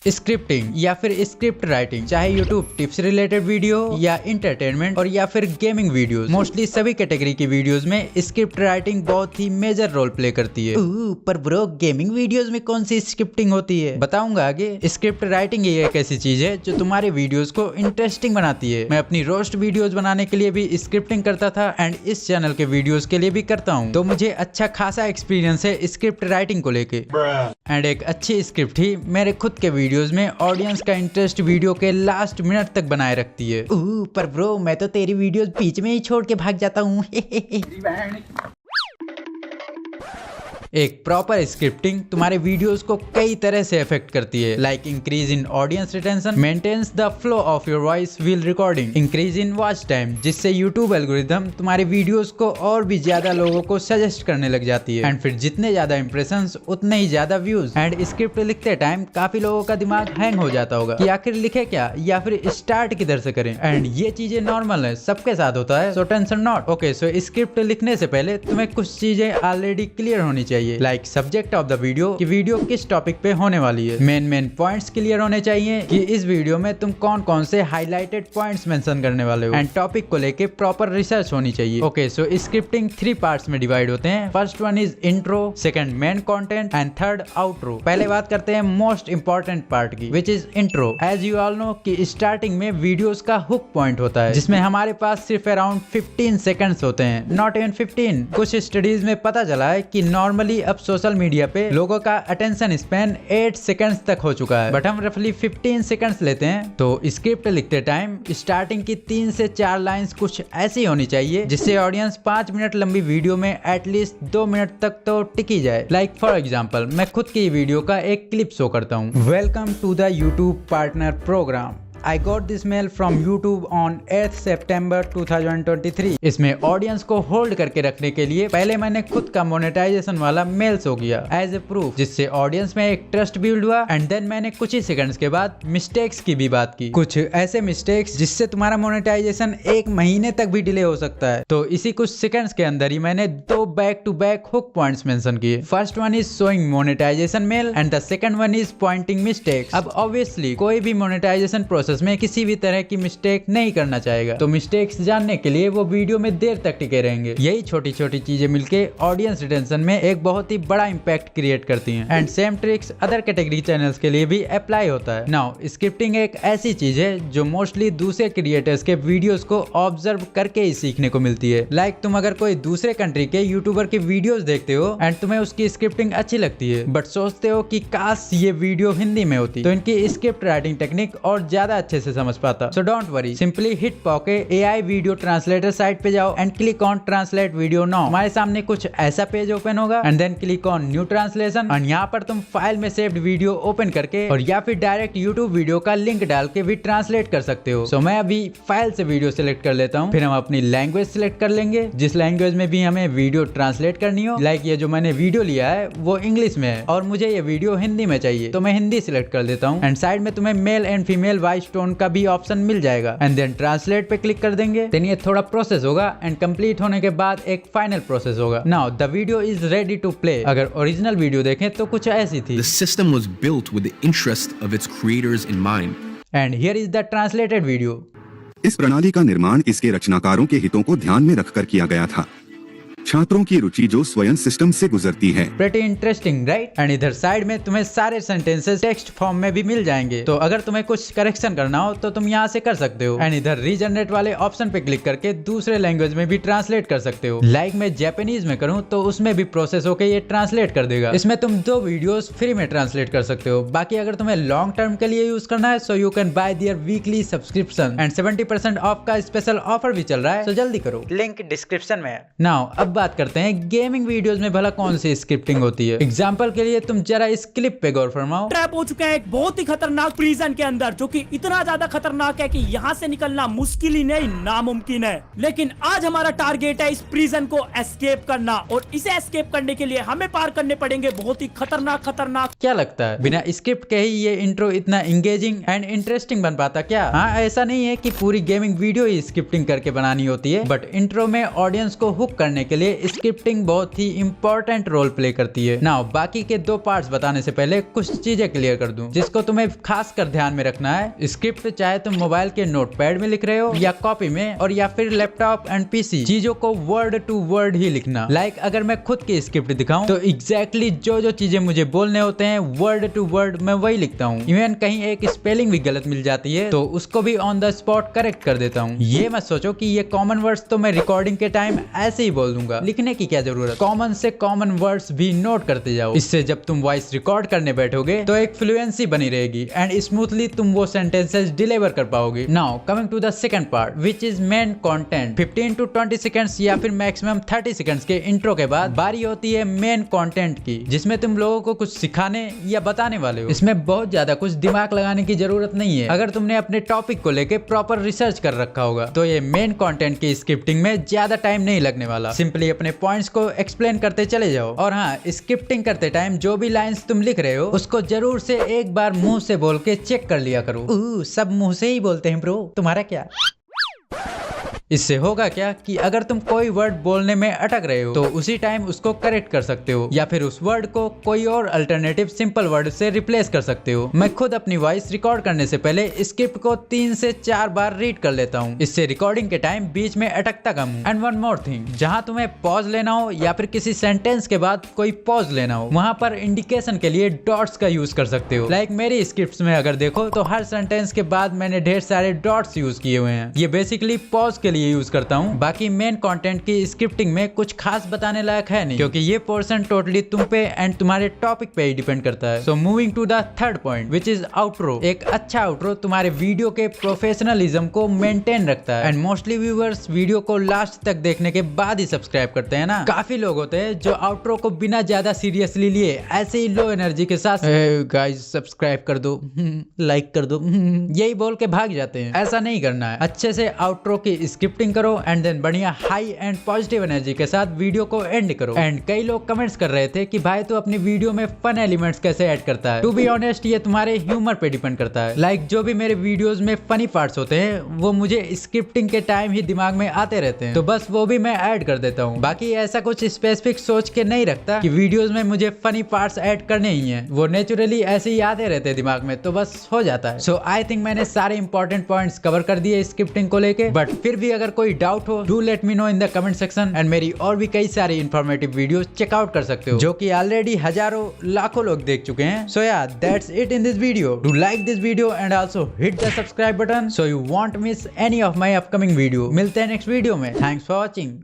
Scripting या फिर script writing, चाहे यूट्यूब टिप्स रिलेटेड वीडियो या इंटरटेनमेंट और या फिर गेमिंग वीडियोस, मोस्टली सभी कैटेगरी की वीडियोस में स्क्रिप्ट राइटिंग बहुत ही मेजर रोल प्ले करती है। पर ब्रो, गेमिंग वीडियोस में कौन सी स्क्रिप्टिंग होती है, बताऊंगा आगे। स्क्रिप्ट राइटिंग ये एक ऐसी चीज है जो तुम्हारे वीडियोस को इंटरेस्टिंग बनाती है। मैं अपनी रोस्ट वीडियोस बनाने के लिए भी स्क्रिप्टिंग करता था एंड इस चैनल के वीडियोस के लिए भी करता हूँ, तो मुझे अच्छा खासा एक्सपीरियंस है स्क्रिप्ट राइटिंग को लेके। एंड एक अच्छी स्क्रिप्ट ही मेरे खुद के वीडियोस में ऑडियंस का इंटरेस्ट वीडियो के लास्ट मिनट तक बनाए रखती है। पर ब्रो, मैं तो तेरी वीडियोस बीच में ही छोड़ के भाग जाता हूँ। एक प्रॉपर स्क्रिप्टिंग तुम्हारे वीडियोस को कई तरह से इफेक्ट करती है, like increase in audience retention, maintains the flow of your voice while recording, increase in watch time, जिससे यूट्यूब एल्गोरिथम तुम्हारे वीडियोस को और भी ज्यादा लोगों को सजेस्ट करने लग जाती है। एंड फिर जितने ज्यादा इंप्रेशंस उतने ही ज्यादा व्यूज। एंड स्क्रिप्ट लिखते टाइम काफी लोगों का दिमाग हैंग हो जाता होगा कि आखिर लिखे क्या या फिर स्टार्ट किधर से करें। एंड ये चीजें नॉर्मल है, सबके साथ होता है, so tension not. Okay, so script लिखने से पहले तुम्हें कुछ चीजें ऑलरेडी क्लियर होनी चाहिए, like subject of the video, कि वीडियो किस टॉपिक पे होने वाली है। मेन पॉइंट्स क्लियर होने चाहिए कि इस वीडियो में तुम कौन कौन से हाईलाइटेड पॉइंट्स मेंशन करने वाले हो। एंड टॉपिक को लेके प्रॉपर रिसर्च होनी चाहिए। ओके, सो स्क्रिप्टिंग 3 पार्ट्स में डिवाइड होते हैं। First one is intro, second main content and third outro. पहले बात करते हैं मोस्ट इंपॉर्टेंट पार्ट की, which is intro. As you all know कि स्टार्टिंग में वीडियोस का हुक पॉइंट होता है, जिसमें हमारे पास सिर्फ अराउंड 15 सेकंड्स होते हैं, नॉट इवन 15। कुछ स्टडीज में पता चला है कि नॉर्मली अब सोशल मीडिया पे लोगों का अटेंशन स्पैन 8 सेकंड्स तक हो चुका है, बट हम रफली 15 सेकंड्स लेते हैं। तो स्क्रिप्ट लिखते टाइम स्टार्टिंग की 3 से 4 लाइंस कुछ ऐसी होनी चाहिए जिससे ऑडियंस 5 मिनट लंबी वीडियो में एटलीस्ट 2 मिनट तक तो टिकी जाए। लाइक फॉर एग्जाम्पल, मैं खुद की वीडियो का एक क्लिप शो करता हूँ। Welcome to the YouTube partner program. I got this mail from YouTube on 8th September 2023। इसमें ऑडियंस को होल्ड करके रखने के लिए पहले मैंने खुद का मोनेटाइजेशन वाला मेल शो किया एज ए प्रूफ, जिससे ऑडियंस में एक ट्रस्ट बिल्ड हुआ। एंड देन मैंने कुछ ही सेकंड्स के बाद मिस्टेक्स की भी बात की, कुछ ऐसे मिस्टेक्स जिससे तुम्हारा मोनेटाइजेशन 1 महीने तक भी डिले हो सकता है। तो इसी कुछ सेकंड्स के अंदर ही मैंने 2 back to back hook points mention किए। First one is showing monetisation mail and the second one is pointing mistakes. अब ऑब्वियसली कोई भी मोनेटाइजेशन प्रोसेस में किसी भी तरह की मिस्टेक नहीं करना चाहेगा, तो मिस्टेक्स जानने के लिए वो वीडियो में देर तक टिके रहेंगे। यही छोटी छोटी चीजें मिलके ऑडियंस रिटेंशन में एक बहुत ही बड़ा इंपैक्ट क्रिएट करती हैं। And same tricks other category channels के लिए भी अप्लाई होता है। नाउ स्क्रिप्टिंग एक ऐसी चीज है जो मोस्टली दूसरे क्रिएटर्स के वीडियोस को ऑब्जर्व करके ही सीखने को मिलती है। लाइक तुम अगर कोई दूसरे कंट्री के यूट्यूबर की वीडियोस देखते हो एंड तुम्हें उसकी स्क्रिप्टिंग अच्छी लगती है, बट सोचते हो कि काश ये वीडियो हिंदी में होती, तो इनकी स्क्रिप्ट राइटिंग टेक्निक और ज्यादा अच्छे से समझ पाता। So don't worry, simply hit pocket AI video translator site पे जाओ and click on translate video now. हमारे सामने कुछ ऐसा पेज ओपन होगा and then click on new translation. और यहाँ पर तुम फाइल में सेव्ड वीडियो ओपन करके और या फिर डायरेक्ट यूट्यूब वीडियो का लिंक डाल के भी ट्रांसलेट कर सकते हो। सो मैं अभी फाइल से वीडियो सिलेक्ट कर लेता हूँ, फिर हम अपनी लैंग्वेज सिलेक्ट कर लेंगे, जिस लैंग्वेज में भी हमें वीडियो ट्रांसलेट करनी हो। लाइक ये जो मैंने वीडियो लिया है वो इंग्लिश में है और मुझे ये वीडियो हिंदी में चाहिए, तो मैं हिंदी सिलेक्ट कर देता हूँ। एंड साइड में तुम्हें male and female voice tone का भी ऑप्शन मिल जाएगा। एंड देन ट्रांसलेट पे क्लिक कर देंगे। देन ये थोड़ा प्रोसेस होगा एंड कंप्लीट होने के बाद एक फाइनल प्रोसेस होगा। Now the video is ready to play. अगर ओरिजिनल वीडियो देखें तो कुछ ऐसी थी। The system was built with the interest of its creators in mind. And here is the translated video. इस प्रणाली का निर्माण इसके रचनाकारों के हितों को ध्यान में रखकर किया गया था, छात्रों की रुचि जो स्वयं सिस्टम से गुजरती है। Pretty interesting, right? एंड इधर साइड में तुम्हें सारे सेंटेंसेस टेक्स्ट फॉर्म में भी मिल जाएंगे, तो अगर तुम्हें कुछ करेक्शन करना हो तो तुम यहाँ से कर सकते हो। एंड इधर रीजनरेट वाले ऑप्शन पे क्लिक करके दूसरे लैंग्वेज में भी ट्रांसलेट कर सकते हो। लाइक मैं जापानीज में करूँ तो उसमें भी प्रोसेस होकर ये ट्रांसलेट कर देगा। इसमें तुम 2 वीडियोस फ्री में ट्रांसलेट कर सकते हो। बाकी अगर तुम्हें लॉन्ग टर्म के लिए यूज करना है so you can buy there weekly subscription and 70% of का स्पेशल ऑफर भी चल रहा है, तो जल्दी करो, लिंक डिस्क्रिप्शन में है। नाउ अब बात करते हैं गेमिंग वीडियोस में भला कौन सी स्क्रिप्टिंग होती है। एग्जांपल के लिए तुम जरा इस क्लिप पे गौर फरमाओ। ट्रैप हो चुका है एक बहुत ही खतरनाक प्रिजन के अंदर, जो कि इतना ज्यादा खतरनाक है कि यहाँ से निकलना मुश्किल ही नहीं नामुमकिन है। लेकिन आज हमारा टारगेट है इस प्रिजन को एस्केप करना, और इसे एस्केप करने के लिए हमें पार करने पड़ेंगे बहुत ही खतरनाक। क्या लगता है बिना स्क्रिप्ट के ही ये इंट्रो इतना इंगेजिंग एंड इंटरेस्टिंग बन पाता क्या? हाँ, ऐसा नहीं है कि पूरी गेमिंग वीडियो ही स्क्रिप्टिंग करके बनानी होती है, बट इंट्रो में ऑडियंस को हुक करने के लिए स्क्रिप्टिंग बहुत ही इंपॉर्टेंट रोल प्ले करती है। नाउ बाकी के 2 पार्ट्स बताने से पहले कुछ चीजें क्लियर कर दूं जिसको तुम्हें खास कर ध्यान में रखना है। स्क्रिप्ट चाहे तुम मोबाइल के नोटपैड में लिख रहे हो या कॉपी में, और या फिर लैपटॉप एंड पीसी, चीजों को वर्ड टू वर्ड ही लिखना। लाइक अगर मैं खुद की स्क्रिप्ट दिखाऊं तो एग्जैक्टली जो चीजें मुझे बोलने होते हैं वर्ड टू वर्ड मैं वही लिखता हूँ। इवन कहीं एक स्पेलिंग भी गलत मिल जाती है तो उसको भी ऑन द स्पॉट करेक्ट कर देता हूँ। ये मत सोचो कि ये कॉमन वर्ड्स तो मैं रिकॉर्डिंग के टाइम ऐसे ही बोल दूंगा, लिखने की क्या जरूरत। कॉमन से कॉमन वर्ड्स भी नोट करते जाओ। इससे जब तुम वॉइस रिकॉर्ड करने बैठोगे तो एक फ्लुएंसी बनी रहेगी एंड स्मूथली तुम वो सेंटेंसेस डिलीवर कर पाओगे। Now coming to the second part which is main content. 15 to 20 seconds या फिर मैक्सिमम 30 सेकंड्स के इंट्रो के बाद बारी होती है मेन कंटेंट की, जिसमें तुम लोगों को कुछ सिखाने या बताने वाले हो। इसमें बहुत ज्यादा कुछ दिमाग लगाने की जरूरत नहीं है अगर तुमने अपने टॉपिक को लेके प्रॉपर रिसर्च कर रखा होगा। तो ये मेन कंटेंट की स्क्रिप्टिंग में ज्यादा टाइम नहीं लगने वाला। सिंपली अपने पॉइंट्स को एक्सप्लेन करते चले जाओ। और हाँ, स्क्रिप्टिंग करते टाइम जो भी लाइंस तुम लिख रहे हो उसको जरूर से एक बार मुंह से बोल के चेक कर लिया करो। सब मुंह से ही बोलते हैं ब्रो, तुम्हारा क्या। इससे होगा क्या कि अगर तुम कोई वर्ड बोलने में अटक रहे हो तो उसी टाइम उसको करेक्ट कर सकते हो या फिर उस वर्ड को कोई और अल्टरनेटिव सिंपल वर्ड से रिप्लेस कर सकते हो। मैं खुद अपनी वॉइस रिकॉर्ड करने से पहले स्क्रिप्ट को 3 से 4 बार रीड कर लेता हूँ। इससे रिकॉर्डिंग के टाइम बीच में अटकता कम हूँ। एंड वन मोर थिंग, जहाँ तुम्हें पॉज लेना हो या फिर किसी सेंटेंस के बाद कोई पॉज लेना हो, वहाँ पर इंडिकेशन के लिए डॉट्स का यूज कर सकते हो। लाइक मेरी स्क्रिप्ट में अगर देखो तो हर सेंटेंस के बाद मैंने ढेर सारे डॉट्स यूज किए हुए हैं। ये बेसिकली पॉज के लिए यूज करता हूँ। बाकी मेन कंटेंट की स्क्रिप्टिंग में कुछ खास बताने लायक है नहीं, क्योंकि ये पोर्शन टोटली तुम पे एंड तुम्हारे टॉपिक पे ही डिपेंड करता है। So moving to the third point which is outro. एक अच्छा आउट्रो तुम्हारे वीडियो के प्रोफेशनलिज्म को मेंटेन रखता है। एंड मोस्टली व्यूअर्स वीडियो को लास्ट तक देखने के बाद ही सब्सक्राइब करते हैं ना। काफी लोग होते हैं जो आउट्रो को बिना ज्यादा सीरियसली लिए ऐसे ही लो एनर्जी के साथ गाइस सब्सक्राइब कर दो, लाइक कर दो, यही बोल के भाग जाते हैं। ऐसा नहीं करना है। अच्छे से आउट्रो की स्क्रिप्टिंग करो एंड देन बढ़िया हाई एंड पॉजिटिव एनर्जी के साथ वीडियो को एंड करो। एंड कई लोग कमेंट्स कर रहे थे कि भाई तू अपनी वीडियो में फन एलिमेंट्स कैसे ऐड करता है। टू बी ऑनेस्ट ये तुम्हारे ह्यूमर पे डिपेंड करता है। लाइक जो भी मेरे वीडियोस में फनी पार्ट्स होते हैं वो मुझे स्क्रिप्टिंग के टाइम ही दिमाग में आते रहते हैं, तो बस वो भी मैं ऐड कर देता हूँ। बाकी ऐसा कुछ स्पेसिफिक सोच के नहीं रखता कि वीडियोस में मुझे फनी पार्ट्स ऐड करने ही हैं, वो नेचुरली ऐसे ही आते रहते हैं दिमाग में, तो बस हो जाता है। सो आई थिंक मैंने सारे इंपॉर्टेंट पॉइंट्स कवर कर दिए स्क्रिप्टिंग को लेके। बट फिर भी अगर कोई डाउट हो do let me know in the comment section. And मेरी और भी कई सारी इंफॉर्मेटिव वीडियोस चेकआउट कर सकते हो जो कि ऑलरेडी हजारों लाखों लोग देख चुके हैं। सो या that's it in this video. Do like this video and also hit the subscribe button so you want miss any of my upcoming video. मिलते हैं नेक्स्ट वीडियो में। Thanks for watching.